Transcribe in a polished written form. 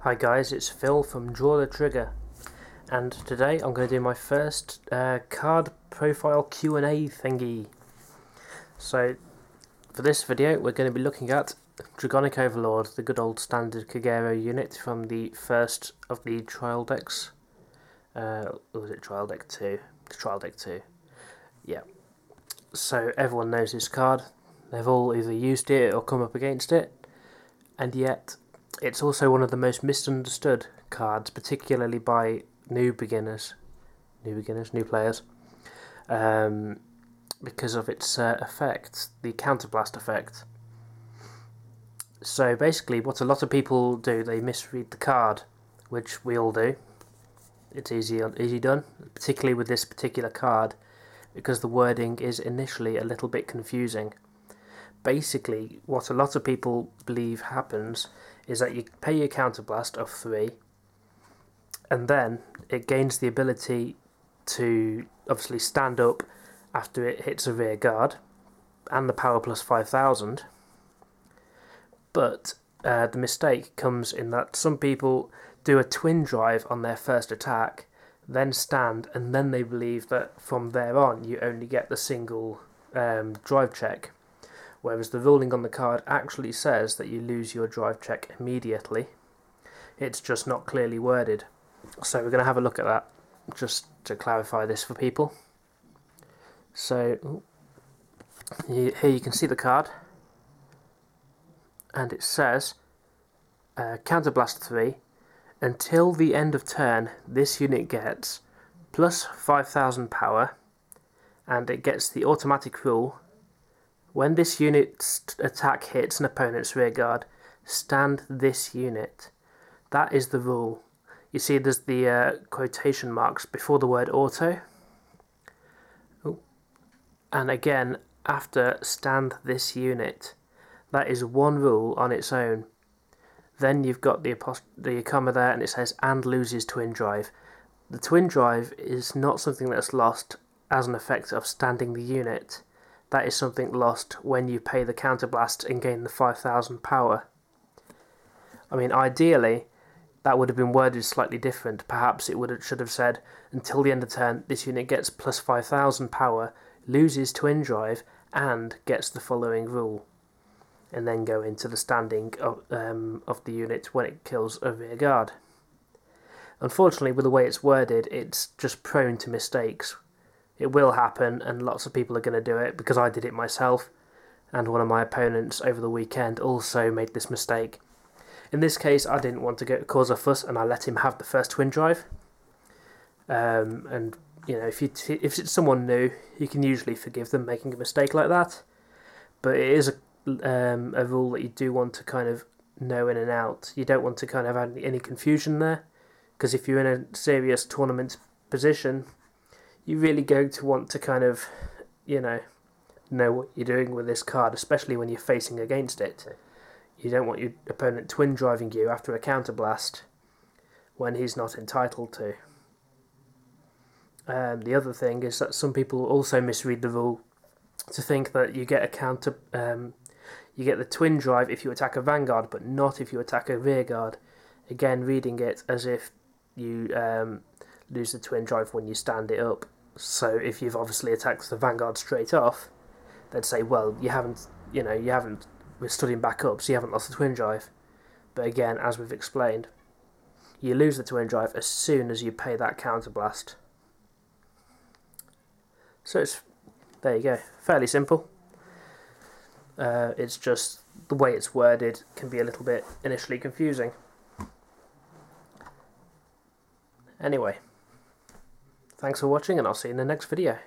Hi guys, it's Phil from Draw the Trigger, and today I'm going to do my first card profile Q&A thingy. So for this video we're going to be looking at Dragonic Overlord, the good old standard Kagero unit from the first of the trial decks. Or was it trial deck 2? It's trial deck 2. Yeah. So everyone knows this card. They've all either used it or come up against it, and yet it's also one of the most misunderstood cards, particularly by new players, because of its effect, the counterblast effect. So basically what a lot of people do, they misread the card, which we all do. It's easy done, particularly with this particular card, because the wording is initially a little bit confusing. Basically, what a lot of people believe happens is that you pay your counterblast of 3, and then it gains the ability to obviously stand up after it hits a rear guard, and the power plus 5,000. But the mistake comes in that some people do a twin drive on their first attack, then stand, and then they believe that from there on you only get the single drive check. Whereas the ruling on the card actually says that you lose your drive check immediately. It's just not clearly worded. So we're going to have a look at that, just to clarify this for people. So here you can see the card, and it says Counterblast 3, until the end of turn this unit gets plus 5,000 power, and it gets the automatic rule: when this unit's attack hits an opponent's rearguard, stand this unit. That is the rule. You see there's the quotation marks before the word auto. And again, after stand this unit. That is one rule on its own. Then you've got the comma there, and it says and loses twin drive. The twin drive is not something that's lost as an effect of standing the unit. That is something lost when you pay the counterblast and gain the 5,000 power. I mean, ideally, that would have been worded slightly different. Perhaps it should have said, until the end of turn, this unit gets plus 5,000 power, loses twin drive, and gets the following rule. And then go into the standing of the unit when it kills a rear guard. Unfortunately, with the way it's worded, it's just prone to mistakes. It will happen, and lots of people are going to do it, because I did it myself, and one of my opponents over the weekend also made this mistake. In this case, I didn't want to cause a fuss, and I let him have the first twin drive. And you know, if it's someone new, you can usually forgive them making a mistake like that. But it is a rule that you do want to kind of know in and out. You don't want to kind of have any confusion there, because if you're in a serious tournament position, you really go to want to kind of, know what you're doing with this card, especially when you're facing against it. You don't want your opponent twin driving you after a counterblast when he's not entitled to. The other thing is that some people also misread the rule to think that you get you get the twin drive if you attack a vanguard, but not if you attack a rearguard. Again, reading it as if you lose the twin drive when you stand it up. So if you've obviously attacked the vanguard straight off, they'd say, well, you haven't stood him back up, so you haven't lost the twin drive. But again, as we've explained, you lose the twin drive as soon as you pay that counterblast. So there you go, fairly simple. It's just the way it's worded can be a little bit initially confusing. Anyway, thanks for watching, and I'll see you in the next video.